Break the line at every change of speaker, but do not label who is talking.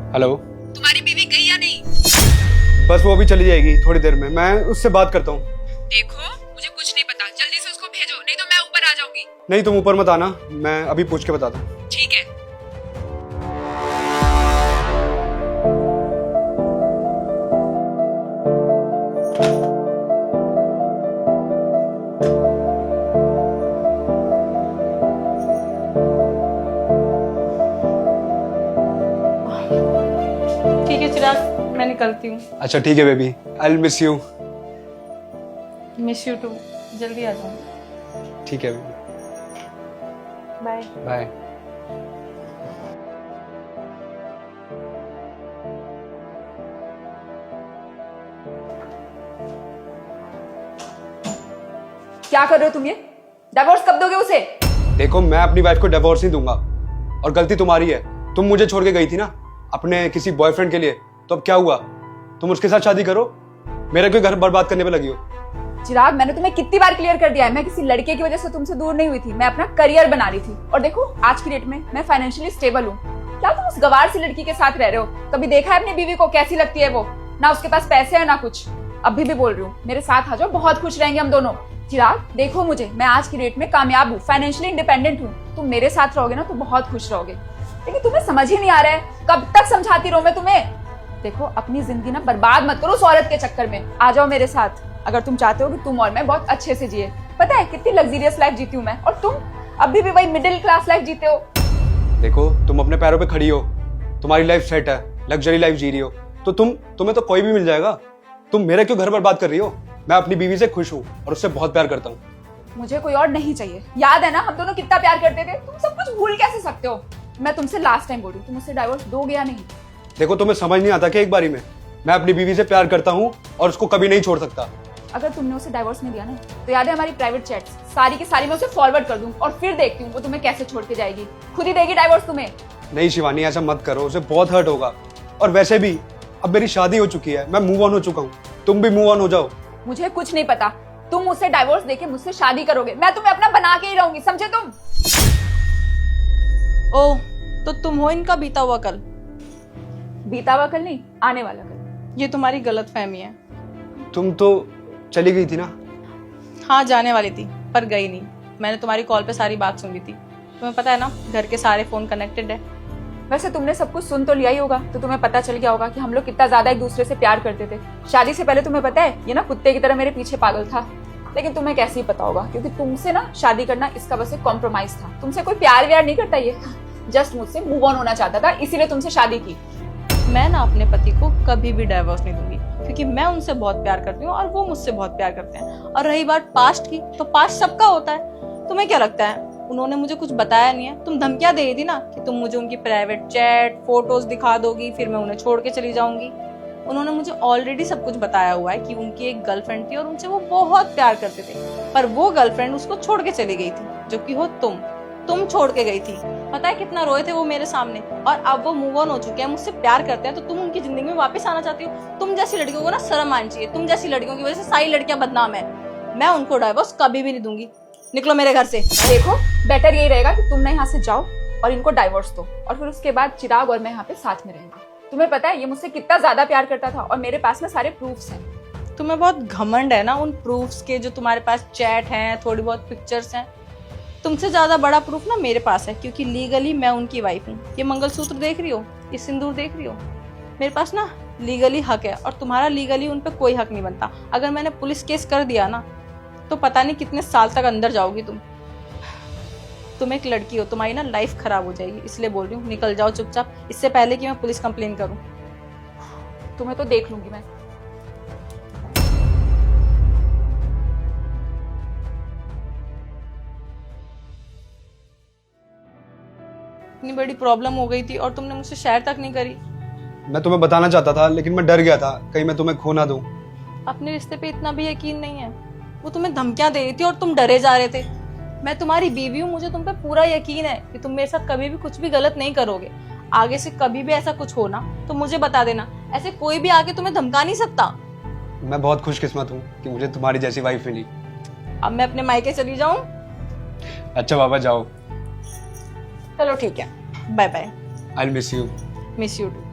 Hello.
तुम्हारी बीवी गई या नहीं?
बस वो अभी चली जाएगी थोड़ी देर में, मैं उससे बात करता हूँ।
देखो मुझे कुछ नहीं पता, जल्दी से उसको भेजो नहीं तो मैं ऊपर आ जाऊंगी।
नहीं तुम ऊपर मत आना, मैं अभी पूछ के बताता हूँ।
ठीक है।
ठीक है चिराग, मैं निकलती हूँ।
अच्छा ठीक है baby, I will miss you.
Miss you too. जल्दी आ जाऊँ।
ठीक है बेबी,
बाय।
बाय।
क्या कर रहे हो तुम ये? डिवोर्स कब दोगे उसे?
देखो मैं अपनी वाइफ को डिवोर्स नहीं दूंगा, और गलती तुम्हारी है। तुम मुझे छोड़ के गई थी ना अपने किसी बॉयफ्रेंड के लिए, तो अब क्या हुआ? तुम उसके साथ शादी करो, मेरा क्यों घर बर्बाद करने पे लगी हो?
चिराग, मैंने तुम्हें कितनी बार क्लियर कर दिया है, मैं किसी लड़के की वजह से तुमसे दूर नहीं हुई थी, मैं अपना करियर बना रही थी। और देखो आज की डेट में मैं फाइनेंशियली स्टेबल हूँ। क्या तुम उस गवार सी लड़की के साथ रह रहे हो? कभी देखा है अपनी बीवी को कैसी लगती है वो? ना उसके पास पैसे है ना कुछ। अभी भी बोल रही हूँ, मेरे साथ आ जाओ, बहुत खुश रहेंगे हम दोनों। चिराग देखो मुझे, मैं आज की डेट में कामयाब हूँ, फाइनेंशियली इंडिपेंडेंट हूँ। तुम मेरे साथ रहोगे ना तो बहुत खुश रहोगे, लेकिन तुम्हें समझ ही नहीं आ रहा है। कब तक समझाती रहूं मैं तुम्हें? देखो अपनी जिंदगी ना बर्बाद मत करो उस औरत के चक्कर में। आ जाओ मेरे साथ अगर तुम चाहते हो कि तुम और मैं बहुत अच्छे से जिए। पता है कितनी लग्जरियस लाइफ जीती हूँ मैं, और तुम अभी भी वही मिडिल क्लास लाइफ जीते हो।
देखो तुम अपने पैरों पे खड़ी हो, तुम्हारी लाइफ सेट है, लग्जरी लाइफ जी रही हो, तो तुम्हें तो कोई भी मिल जाएगा। तुम मेरा क्यों घर बर्बाद कर रही हो? मैं अपनी बीवी से खुश हूँ और उससे बहुत प्यार करता हूँ।
मुझे कोई और नहीं चाहिए। याद है ना हम दोनों कितना प्यार करते थे? तुम सब कुछ भूल कैसे सकते हो? मैं तुमसे लास्ट टाइम बोल रही हूँ, तुम मुझसे डाइवोर्स दोगे या नहीं?
देखो तुम्हें समझ नहीं आता कि एक बारी में मैं अपनी बीवी से प्यार करता हूँ और उसको कभी नहीं छोड़ सकता।
अगर तुमने उसे डाइवोर्स नहीं दिया ना, तो याद है हमारी प्राइवेट चैट्स सारी की सारी मैं उसे फॉरवर्ड कर दूं और फिर देखती हूँ वो तुम्हें कैसे छोड़ के जाएगी। खुद ही देगी डाइवोर्स तुम्हें।
नहीं शिवानी, ऐसा मत करो, उसे बहुत हर्ट होगा। और वैसे भी अब मेरी शादी हो चुकी है, मैं मूव ऑन हो चुका हूँ, तुम भी मूव ऑन हो जाओ।
मुझे कुछ नहीं पता, तुम मुझसे डाइवोर्स देके मुझसे शादी करोगे, मैं तुम्हें अपना बना के ही रहूंगी, समझे तुम?
ओह, तो तुम हो इनका बीता हुआ कल।
बीता हुआ कल नहीं, आने वाला कल।
ये तुम्हारी गलत फहमी है।
तुम तो चली गई थी ना?
हाँ जाने वाली थी पर गई नहीं। मैंने तुम्हारी कॉल पे सारी बात सुन ली थी। तुम्हें पता है ना घर के सारे फोन कनेक्टेड है।
वैसे तुमने सब कुछ सुन तो लिया ही होगा, तो तुम्हें पता चल गया होगा कि हम लोग कितना ज्यादा एक दूसरे से प्यार करते थे। शादी से पहले तुम्हें पता है ये ना कुत्ते की तरह मेरे पीछे पागल था, लेकिन तुम्हें कैसे ही पता होगा, क्योंकि तुमसे ना शादी करना इसका बस एक कॉम्प्रोमाइज था। तुमसे कोई प्यार व्यार नहीं करता, ये जस्ट मुझसे मूव ऑन होना चाहता था, इसीलिए तुमसे शादी की।
मैं ना अपने पति को कभी भी डाइवोर्स नहीं दूंगी, क्योंकि मैं उनसे बहुत प्यार करती हूँ और वो मुझसे बहुत प्यार करते हैं। और रही बात पास्ट की, तो पास्ट सबका होता है। तुम्हें क्या लगता है उन्होंने मुझे कुछ बताया नहीं है? तुम धमकियां दे रही थी ना कि तुम मुझे उनकी प्राइवेट चैट फोटोज दिखा दोगी, फिर मैं उन्हें छोड़ के चली जाऊंगी। उन्होंने मुझे ऑलरेडी सब कुछ बताया हुआ है कि उनकी एक गर्लफ्रेंड थी और उनसे वो बहुत प्यार करते थे, पर वो गर्लफ्रेंड उसको छोड़ के चली गई थी, जो कि हो तुम छोड़ के गई थी। पता है कितना रोए थे वो मेरे सामने। और अब वो मूव ऑन हो चुके हैं, मुझसे प्यार करते हैं, तो तुम उनकी जिंदगी में वापस आना चाहती हो? तुम जैसी लड़कियों को ना शर्म आनी चाहिए। तुम जैसी लड़कियों की वजह से सारी लड़कियां बदनाम है। मैं उनको डाइवोर्स कभी भी नहीं दूंगी। निकलो मेरे घर से।
देखो बेटर यही रहेगा कि तुम ना यहाँ से जाओ और इनको डाइवोर्स दो, और फिर उसके बाद चिराग और मैं यहाँ पे साथ में रहेंगे। तुम्हें पता है ये मुझसे कितना ज्यादा प्यार करता था, और मेरे पास में सारे प्रूफ्स हैं।
तुम्हें बहुत घमंड है ना उन प्रूफ्स के, जो तुम्हारे पास चैट हैं, थोड़ी बहुत पिक्चर्स हैं। तुमसे ज्यादा बड़ा प्रूफ ना मेरे पास है, क्योंकि लीगली मैं उनकी वाइफ हूँ। ये मंगलसूत्र देख रही हो, ये सिंदूर देख रही हो, मेरे पास ना लीगली हक है, और तुम्हारा लीगली उन पर कोई हक नहीं बनता। अगर मैंने पुलिस केस कर दिया ना, तो पता नहीं कितने साल तक अंदर जाओगी तुम एक लड़की हो, तुम्हारी ना लाइफ खराब हो जाएगी। इसलिए बोल रही हूँ निकल जाओ चुपचाप, इससे पहले कि मैं पुलिस कंप्लेन करूँ।
तुम्हें तो देख लूंगी मैं।
इतनी बड़ी प्रॉब्लम हो गई थी और तुमने मुझसे शेयर तक नहीं करी।
मैं तुम्हें बताना चाहता था, लेकिन मैं डर गया था कहीं मैं तुम्हें खो ना दूं।
अपने रिश्ते पे इतना भी यकीन नहीं है। वो तुम्हें धमकियां दे रही थी और तुम डरे जा रहे थे। मैं तुम्हारी बीवी हूँ, मुझे तुम पे पूरा यकीन है कि तुम मेरे साथ कभी भी कुछ भी गलत नहीं करोगे। आगे से कभी भी ऐसा कुछ हो ना तो मुझे बता देना, ऐसे कोई भी आके तुम्हें धमका नहीं सकता।
मैं बहुत खुशकिस्मत हूँ कि मुझे तुम्हारी जैसी वाइफ मिली।
अब मैं अपने मायके चली जाऊं?
अच्छा बाबा जाओ।
चलो ठीक है, bye bye.
I will miss you.
Miss you to.